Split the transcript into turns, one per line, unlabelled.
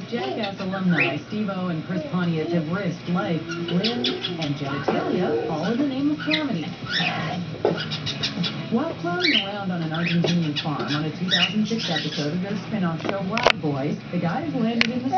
Jackass alumni Steve-O and Chris Pontius have risked life, limb, and genitalia, all in the name of comedy. While clowning around on an Argentinian farm on a 2006 episode of their spin-off show Wild Boys, the guys landed in the